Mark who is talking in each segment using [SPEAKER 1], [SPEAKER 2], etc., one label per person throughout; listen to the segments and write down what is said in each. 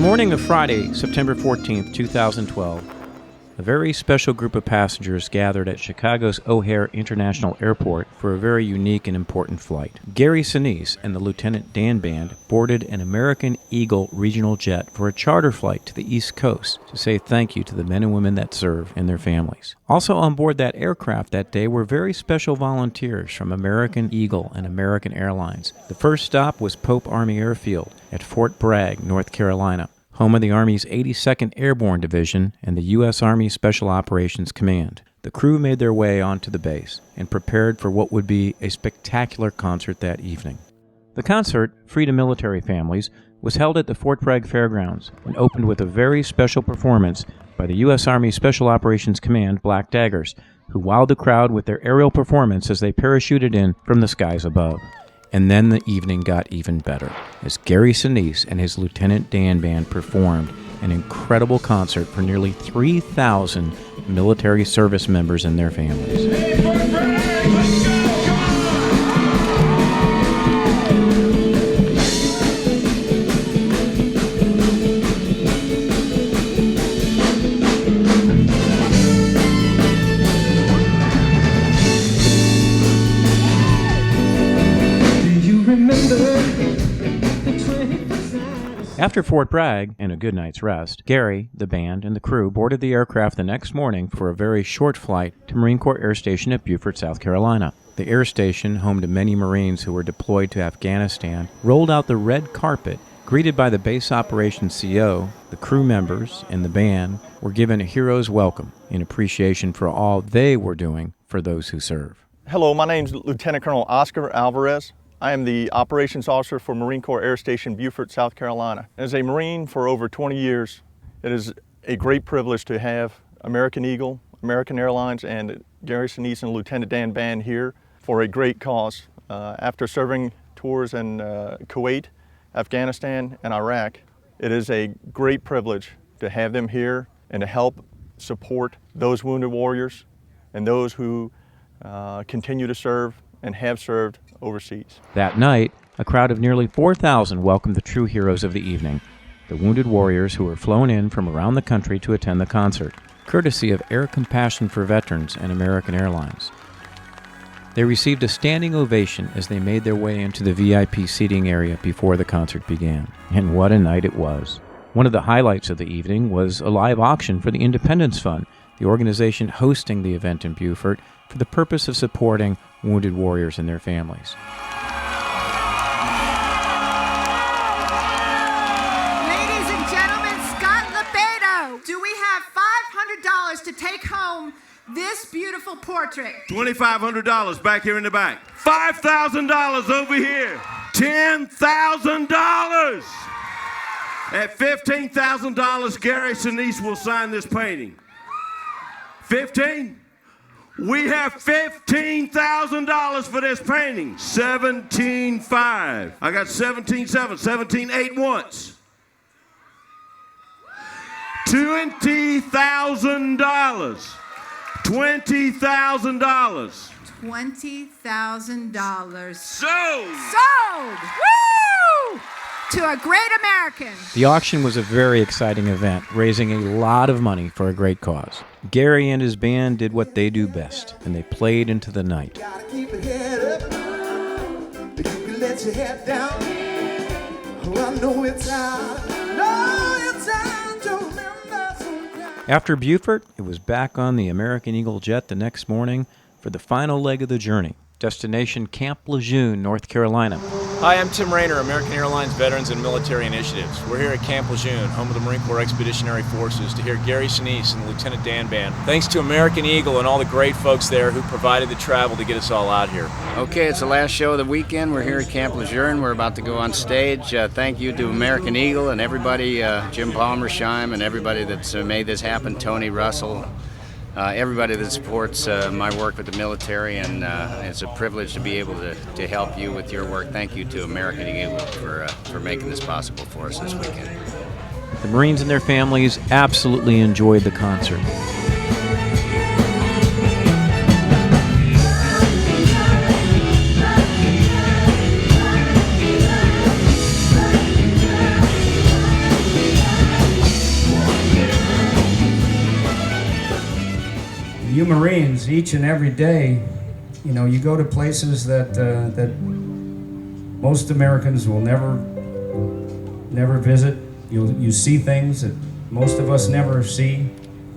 [SPEAKER 1] morning of Friday, September 14th, 2012, a very special group of passengers gathered at Chicago's O'Hare International Airport for a very unique and important flight. Gary Sinise and the Lieutenant Dan Band boarded an American Eagle regional jet for a charter flight to the East Coast to say thank you to the men and women that serve and their families. Also on board that aircraft that day were very special volunteers from American Eagle and American Airlines. The first stop was Pope Army Airfield at Fort Bragg, North Carolina, home of the Army's 82nd Airborne Division and the U.S. Army Special Operations Command. The crew made their way onto the base and prepared for what would be a spectacular concert that evening. The concert, free to military families, was held at the Fort Bragg Fairgrounds and opened with a very special performance by the U.S. Army Special Operations Command Black Daggers, who wowed the crowd with their aerial performance as they parachuted in from the skies above. And then the evening got even better, as Gary Sinise and his Lieutenant Dan Band performed an incredible concert for nearly 3,000 military service members and their families. After Fort Bragg and a good night's rest, Gary, the band, and the crew boarded the aircraft the next morning for a very short flight to Marine Corps Air Station at Beaufort, South Carolina. The air station, home to many Marines who were deployed to Afghanistan, rolled out the red carpet. Greeted by the base operations CO, the crew members and the band were given a hero's welcome in appreciation for all they were doing for those who serve.
[SPEAKER 2] Hello, my name is Lieutenant Colonel Oscar Alvarez. I am the operations officer for Marine Corps Air Station, Beaufort, South Carolina. As a Marine for over 20 years, it is a great privilege to have American Eagle, American Airlines, and Gary Sinise and Lieutenant Dan Band here for a great cause. After serving tours in Kuwait, Afghanistan, and Iraq, it is a great privilege to have them here and to help support those wounded warriors and those who continue to serve and have served overseas.
[SPEAKER 1] That night, a crowd of nearly 4,000 welcomed the true heroes of the evening, the wounded warriors who were flown in from around the country to attend the concert, courtesy of Air Compassion for Veterans and American Airlines. They received a standing ovation as they made their way into the VIP seating area before the concert began. And what a night it was. One of the highlights of the evening was a live auction for the Independence Fund, the organization hosting the event in Beaufort for the purpose of supporting wounded warriors and their families.
[SPEAKER 3] Ladies and gentlemen, Scott Lebedo, do we have $500 to take home this beautiful portrait?
[SPEAKER 4] $2,500 back here in the back. $5,000 over here. $10,000. At $15,000, Gary Sinise will sign this painting. 15? We have $15,000 for this painting. 17.5. I got 17.7, 17.8 once. $20,000. $20,000.
[SPEAKER 3] $20,000.
[SPEAKER 4] Sold!
[SPEAKER 3] Woo! To a great American.
[SPEAKER 1] The auction was a very exciting event, raising a lot of money for a great cause. Gary and his band did what they do best, and they played into the night.
[SPEAKER 5] Gotta keep your head up, but you can let your head down. Oh, I know it's time to remember sometimes.
[SPEAKER 1] After Beaufort, it was back on the American Eagle jet the next morning for the final leg of the journey. Destination Camp Lejeune, North Carolina.
[SPEAKER 6] Hi, I'm Tim Rayner, American Airlines Veterans and Military Initiatives. We're here at Camp Lejeune, home of the Marine Corps Expeditionary Forces, to hear Gary Sinise and Lieutenant Dan Band. Thanks to American Eagle and all the great folks there who provided the travel to get us all out here.
[SPEAKER 7] Okay, it's the last show of the weekend. We're here at Camp Lejeune. We're about to go on stage. Thank you to American Eagle and everybody, Jim Palmersheim and everybody that's made this happen, Tony Russell. Everybody that supports my work with the military, and it's a privilege to be able to help you with your work. Thank you to American Eagle for making this possible for us this weekend.
[SPEAKER 1] The Marines and their families absolutely enjoyed the concert.
[SPEAKER 8] you Marines, each and every day, you know, you go to places that most Americans will never visit. You see things that most of us never see.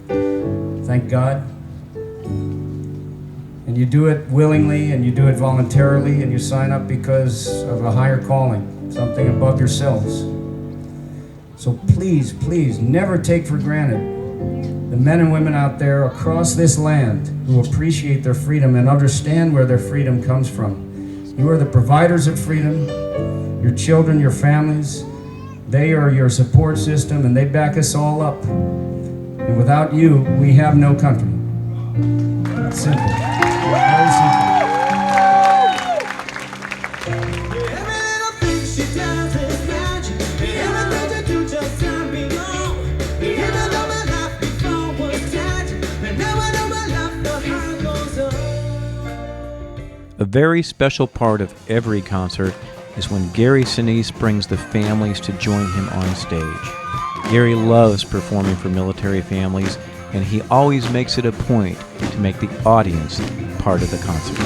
[SPEAKER 8] Thank God. And you do it willingly, and you do it voluntarily, and you sign up because of a higher calling, something above yourselves. So please, please, never take for granted the men and women out there across this land who appreciate their freedom and understand where their freedom comes from. You are the providers of freedom, your children, your families. They are your support system, and they back us all up. And without you, we have no country. It's simple. Very simple.
[SPEAKER 1] A very special part of every concert is when Gary Sinise brings the families to join him on stage. Gary loves performing for military families, and he always makes it a point to make the audience part of the concert.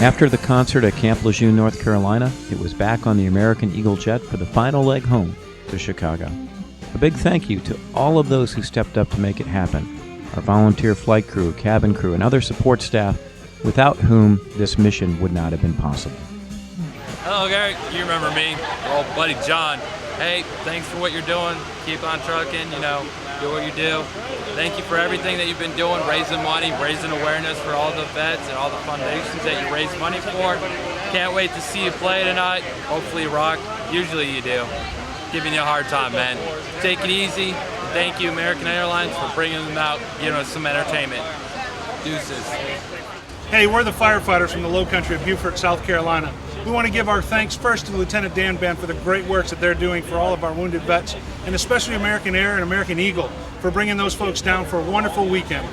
[SPEAKER 1] After the concert at Camp Lejeune, North Carolina, it was back on the American Eagle jet for the final leg home to Chicago. A big thank you to all of those who stepped up to make it happen, our volunteer flight crew, cabin crew, and other support staff, without whom this mission would not have been possible.
[SPEAKER 9] Hello, Gary. You remember me, your old buddy John. Hey, thanks for what you're doing. Keep on trucking, do what you do. Thank you for everything that you've been doing, raising money, raising awareness for all the vets and all the foundations that you raise money for. Can't wait to see you play tonight. Hopefully you rock. Usually you do. Giving you a hard time, man. Take it easy. Thank you, American Airlines, for bringing them out, giving us some entertainment. Deuces.
[SPEAKER 10] Hey, we're the firefighters from the low country of Beaufort, South Carolina. We want to give our thanks first to Lieutenant Dan Band for the great work that they're doing for all of our wounded vets, and especially American Air and American Eagle for bringing those folks down for a wonderful weekend.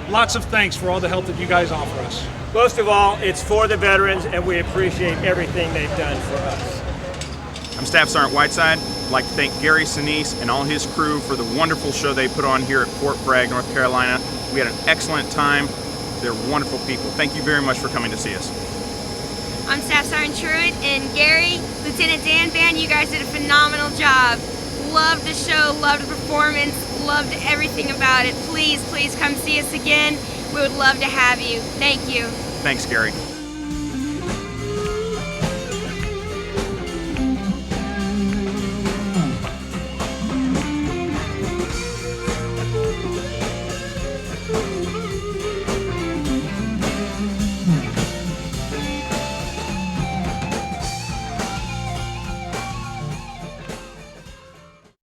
[SPEAKER 10] Lots of thanks for all the help that you guys offer us.
[SPEAKER 11] Most of all, it's for the veterans, and we appreciate everything they've done for us.
[SPEAKER 12] I'm Staff Sergeant Whiteside. I'd like to thank Gary Sinise and all his crew for the wonderful show they put on here at Fort Bragg, North Carolina. We had an excellent time. They're wonderful people. Thank you very much for coming to see us.
[SPEAKER 13] I'm Staff Sergeant Truitt, and Gary, Lieutenant Dan Band, you guys did a phenomenal job. Loved the show, loved the performance, loved everything about it. Please, please come see us again. We would love to have you. Thank you.
[SPEAKER 12] Thanks, Gary.